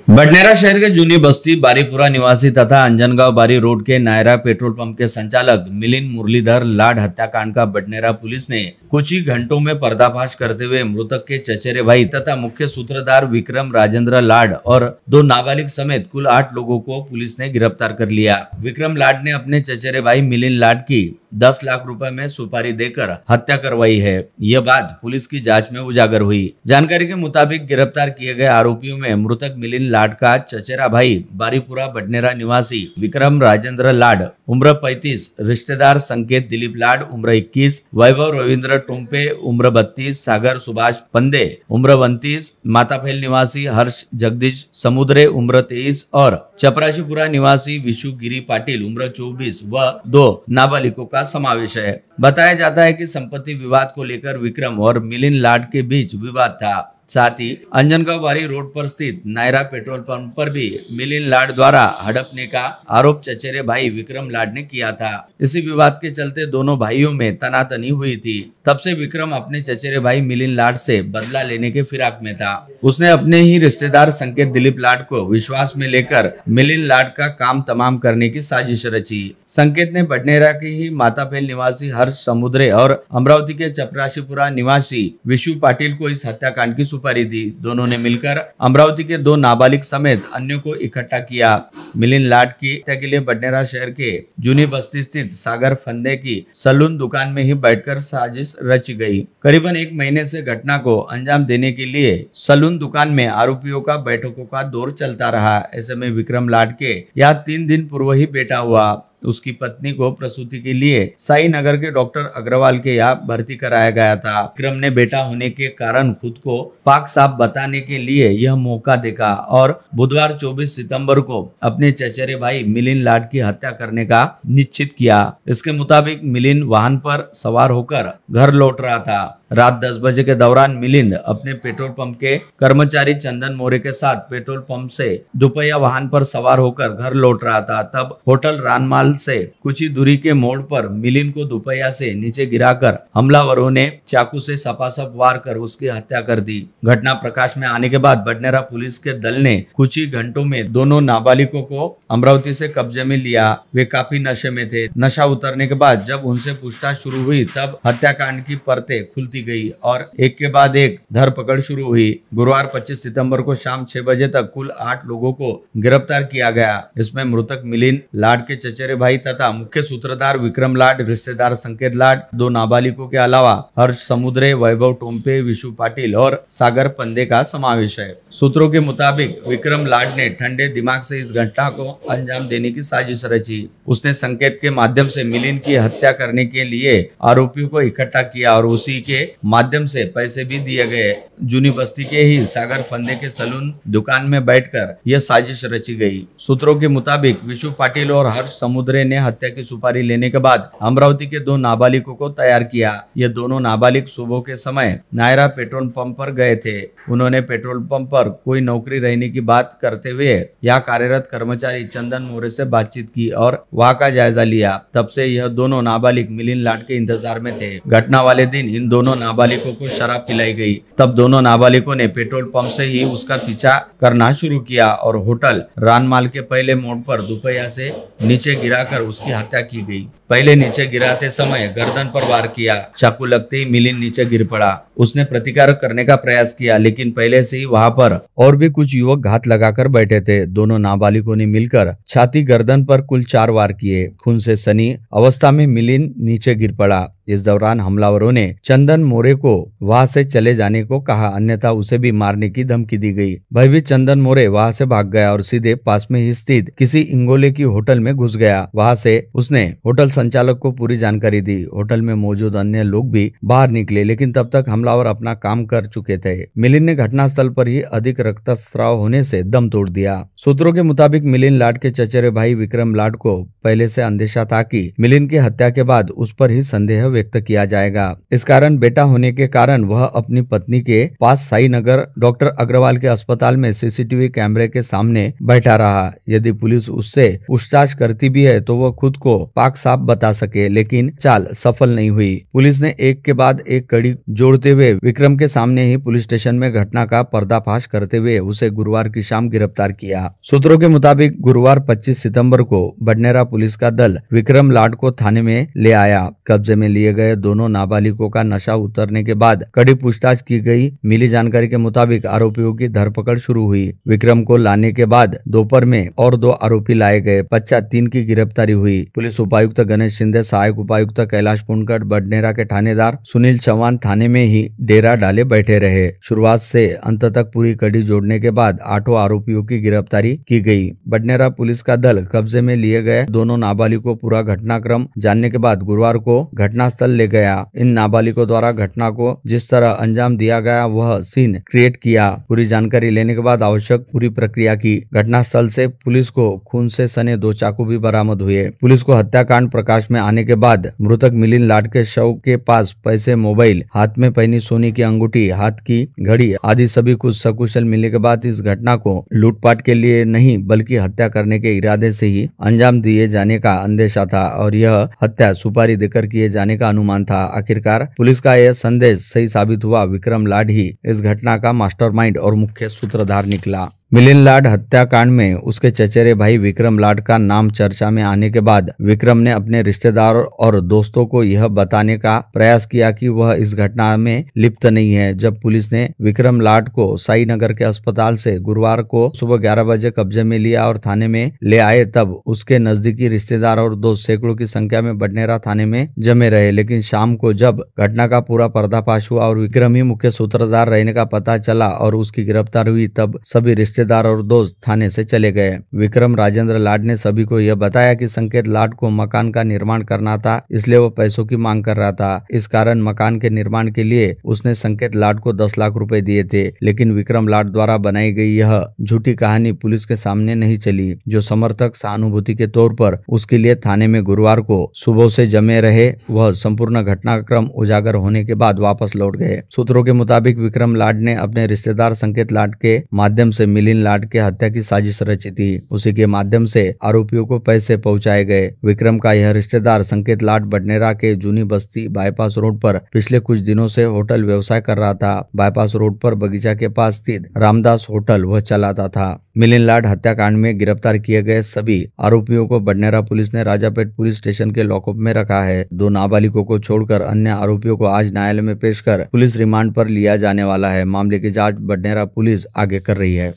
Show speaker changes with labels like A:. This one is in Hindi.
A: बडनेरा शहर के जूनी बस्ती बारीपुरा निवासी तथा अंजनगांव बारी रोड के नायरा पेट्रोल पंप के संचालक मिलिंद मुरलीधर लाड हत्याकांड का बडनेरा पुलिस ने कुछ ही घंटों में पर्दाफाश करते हुए मृतक के चचेरे भाई तथा मुख्य सूत्रधार विक्रम राजेंद्र लाड और 2 नाबालिग समेत कुल 8 लोगों को पुलिस ने गिरफ्तार कर लिया। विक्रम लाड ने अपने चचेरे भाई मिलिंद लाड की 10 लाख रुपए में सुपारी देकर हत्या करवाई है। यह बात पुलिस की जांच में उजागर हुई। जानकारी के मुताबिक गिरफ्तार किए गए आरोपियों में मृतक मिलिंद लाड का चचेरा भाई बारीपुरा बडनेरा निवासी विक्रम राजेंद्र लाड उम्र 35, रिश्तेदार संकेत दिलीप लाड उम्र 21, वैभव रविंद्र टोम्पे उम्र 32, सागर सुभाष पंदे उम्र 29, माताफेल निवासी हर्ष जगदीश समुद्रे उम्र 23 और चपराशीपुरा निवासी विशु गिरी पाटिल उम्र 24 व 2 नाबालिगों का समावेश है। बताया जाता है कि संपत्ति विवाद को लेकर विक्रम और मिलिंद लाड के बीच विवाद था। साथ ही अंजनगांव बारी रोड पर स्थित नायरा पेट्रोल पंप पर भी मिलिंद लाड द्वारा हड़पने का आरोप चचेरे भाई विक्रम लाड ने किया था। इसी विवाद के चलते दोनों भाइयों में तनातनी हुई थी। तब से विक्रम अपने चचेरे भाई मिलिंद लाड से बदला लेने के फिराक में था। उसने अपने ही रिश्तेदार संकेत दिलीप लाड को विश्वास में लेकर मिलिंद लाड का काम तमाम करने की साजिश रची। संकेत ने बडनेरा की ही माताफेल निवासी हर्ष समुद्रे और अमरावती के चपराशीपुरा निवासी विशु पाटिल को इस हत्याकांड की सुपारी दी। दोनों ने मिलकर अमरावती के 2 नाबालिग समेत अन्यों को इकट्ठा किया। मिलिंद लाड की हत्या के लिए बडनेरा शहर के जूनी बस्ती स्थित सागर फंदे की सलून दुकान में ही बैठकर साजिश रची गई। करीबन 1 महीने से घटना को अंजाम देने के लिए सलून दुकान में आरोपियों का बैठकों का दौर चलता रहा। ऐसे में विक्रम लाड के यहाँ 3 दिन पूर्व ही बेटा हुआ। उसकी पत्नी को प्रसूति के लिए साई नगर के डॉक्टर अग्रवाल के यहाँ भर्ती कराया गया था। विक्रम ने बेटा होने के कारण खुद को पाक साफ बताने के लिए यह मौका देखा और बुधवार 24 सितंबर को अपने चचेरे भाई मिलिंद लाड की हत्या करने का निश्चित किया। इसके मुताबिक मिलिंद वाहन पर सवार होकर घर लौट रहा था। रात 10 बजे के दौरान मिलिंद अपने पेट्रोल पंप के कर्मचारी चंदन मोरे के साथ पेट्रोल पंप से दुपहिया वाहन पर सवार होकर घर लौट रहा था। तब होटल रानमाल से कुछ ही दूरी के मोड़ पर मिलिंद को दुपहिया से नीचे गिराकर हमलावरों ने चाकू से सपासप वार कर उसकी हत्या कर दी। घटना प्रकाश में आने के बाद बडनेरा पुलिस के दल ने कुछ ही घंटों में दोनों नाबालिगों को अमरावती से कब्जे में लिया। वे काफी नशे में थे। नशा उतरने के बाद जब उनसे पूछताछ शुरू हुई तब हत्याकांड की परतें खुलती गई और एक के बाद एक धरपकड़ शुरू हुई। गुरुवार 25 सितंबर को शाम 6 बजे तक कुल 8 लोगों को गिरफ्तार किया गया। इसमें मृतक मिलिंद लाड के चचेरे भाई तथा मुख्य सूत्रधार विक्रम लाड, रिश्तेदार संकेत लाड, 2 नाबालिगों के अलावा हर्ष समुद्रे, वैभव टोम्पे, विशु पाटिल और सागर पंदे का समावेश है। सूत्रों के मुताबिक विक्रम लाड ने ठंडे दिमाग से इस घटना को अंजाम देने की साजिश रची। उसने संकेत के माध्यम से मिलिंद की हत्या करने के लिए आरोपियों को इकट्ठा किया और उसी के माध्यम से पैसे भी दिए गए। जूनी बस्ती के ही सागर फंदे के सलून दुकान में बैठकर यह साजिश रची गई। सूत्रों के मुताबिक विशु पाटिल और हर्ष समुद्रे ने हत्या की सुपारी लेने के बाद अमरावती के 2 नाबालिगों को तैयार किया। ये दोनों नाबालिग सुबह के समय नायरा पेट्रोल पंप पर गए थे। उन्होंने पेट्रोल पंप पर कोई नौकरी रहने की बात करते हुए यहाँ कार्यरत कर्मचारी चंदन मोरे से बातचीत की और वहाँ का जायजा लिया। तब से यह दोनों नाबालिग मिलिंद लाड के इंतजार में थे। घटना वाले दिन इन दोनों नाबालिगों को शराब पिलाई गई। तब दोनों नाबालिगों ने पेट्रोल पंप से ही उसका पीछा करना शुरू किया और होटल रानमाल के पहले मोड़ पर दुपहिया से नीचे गिराकर उसकी हत्या की गई। पहले नीचे गिराते समय गर्दन पर वार किया। चाकू लगते ही मिलिंद नीचे गिर पड़ा। उसने प्रतिकार करने का प्रयास किया लेकिन पहले से ही वहां पर और भी कुछ युवक घात लगाकर बैठे थे। दोनों नाबालिगों ने मिलकर छाती गर्दन पर कुल 4 वार किए। खून से सनी अवस्था में मिलिंद नीचे गिर पड़ा। इस दौरान हमलावरों ने चंदन मोरे को वहां से चले जाने को कहा, अन्यथा उसे भी मारने की धमकी दी गई। भयभीत चंदन मोरे वहां से भाग गया और सीधे पास में ही स्थित किसी इंगोले की होटल में घुस गया। वहां से उसने होटल संचालक को पूरी जानकारी दी। होटल में मौजूद अन्य लोग भी बाहर निकले लेकिन तब तक हमलावर अपना काम कर चुके थे। मिलिंद ने घटनास्थल पर ही अधिक रक्तस्राव होने से दम तोड़ दिया। सूत्रों के मुताबिक मिलिंद लाड के चचेरे भाई विक्रम लाड को पहले से अंदेशा था कि मिलिंद की हत्या के बाद उस पर ही संदेह व्यक्त किया जाएगा। इस कारण बेटा होने के कारण वह अपनी पत्नी के पास साई नगर डॉक्टर अग्रवाल के अस्पताल में सीसीटीवी कैमरे के सामने बैठा रहा। यदि पुलिस उससे पूछताछ करती भी है तो वह खुद को पाक साफ बता सके, लेकिन चाल सफल नहीं हुई। पुलिस ने एक के बाद एक कड़ी जोड़ते हुए विक्रम के सामने ही पुलिस स्टेशन में घटना का पर्दाफाश करते हुए उसे गुरुवार की शाम गिरफ्तार किया। सूत्रों के मुताबिक गुरुवार 25 सितंबर को बडनेरा पुलिस का दल विक्रम लाड को थाने में ले आया। कब्जे में लिए गए दोनों नाबालिगों का नशा उतरने के बाद कड़ी पूछताछ की गई। मिली जानकारी के मुताबिक आरोपियों की धरपकड़ शुरू हुई। विक्रम को लाने के बाद दोपहर में और 2 आरोपी लाए गए। 3 की गिरफ्तारी हुई। पुलिस उपायुक्त गणेश शिंदे, सहायक उपायुक्त कैलाश पुनकट, बडनेरा के थानेदार सुनील चौहान थाने में ही डेरा डाले बैठे रहे। शुरुआत से अंत तक पूरी कड़ी जोड़ने के बाद 8 आरोपियों की गिरफ्तारी की गई। बडनेरा पुलिस का दल कब्जे में लिए गए दोनों नाबालिगों को पूरा घटनाक्रम जानने के बाद गुरुवार को घटनास्थल ले गया। इन नाबालिगों द्वारा घटना को जिस तरह अंजाम दिया गया वह सीन क्रिएट किया। पूरी जानकारी लेने के बाद आवश्यक पूरी प्रक्रिया की। घटनास्थल से पुलिस को खून से सने 2 चाकू भी बरामद हुए। पुलिस को हत्याकांड प्रकाश में आने के बाद मृतक मिलिंद लाड के शव के पास पैसे, मोबाइल, हाथ में पहनी सोने की अंगूठी, हाथ की घड़ी आदि सभी कुछ सकुशल मिलने के बाद इस घटना को लूटपाट के लिए नहीं बल्कि हत्या करने के इरादे से ही अंजाम दिए जाने का अंदेशा था और यह हत्या सुपारी देकर किए जाने का अनुमान था। आखिरकार पुलिस का यह संदेश सही साबित हुआ। विक्रम लाड ही इस घटना का मास्टरमाइंड और मुख्य सूत्रधार निकला। मिलिंद लाड हत्याकांड में उसके चचेरे भाई विक्रम लाड का नाम चर्चा में आने के बाद विक्रम ने अपने रिश्तेदारों और दोस्तों को यह बताने का प्रयास किया कि वह इस घटना में लिप्त नहीं है। जब पुलिस ने विक्रम लाड को साई नगर के अस्पताल से गुरुवार को सुबह 11 बजे कब्जे में लिया और थाने में ले आए, तब उसके नजदीकी रिश्तेदार और दोस्त सैकड़ों की संख्या में बडनेरा थाने में जमे रहे। लेकिन शाम को जब घटना का पूरा पर्दाफाश हुआ और विक्रम ही मुख्य सूत्रधार रहने का पता चला और उसकी गिरफ्तार हुई, तब सभी रिश्तेदार और दोस्त थाने से चले गए। विक्रम राजेंद्र लाड ने सभी को यह बताया कि संकेत लाड को मकान का निर्माण करना था, इसलिए वो पैसों की मांग कर रहा था। इस कारण मकान के निर्माण के लिए उसने संकेत लाड को 10 लाख रुपए दिए थे। लेकिन विक्रम लाड द्वारा बनाई गई यह झूठी कहानी पुलिस के सामने नहीं चली। जो समर्थक सहानुभूति के तौर पर उसके लिए थाने में गुरुवार को सुबह से जमे रहे, वह संपूर्ण घटनाक्रम उजागर होने के बाद वापस लौट गए। सूत्रों के मुताबिक विक्रम लाड ने अपने रिश्तेदार संकेत लाड के माध्यम से मिलिंद लाड के हत्या की साजिश रची थी। उसी के माध्यम से आरोपियों को पैसे पहुंचाए गए। विक्रम का यह रिश्तेदार संकेत लाड बडनेरा के जूनी बस्ती बाईपास रोड पर पिछले कुछ दिनों से होटल व्यवसाय कर रहा था। बाईपास रोड पर बगीचा के पास स्थित रामदास होटल वह चलाता था। मिलिंद लाड हत्याकांड में गिरफ्तार किए गए सभी आरोपियों को बडनेरा पुलिस ने राजापेट पुलिस स्टेशन के लॉकअप में रखा है। 2 नाबालिगों को छोड़कर अन्य आरोपियों को आज न्यायालय में पेश कर पुलिस रिमांड पर लिया जाने वाला है। मामले की जांच बडनेरा पुलिस आगे कर रही है।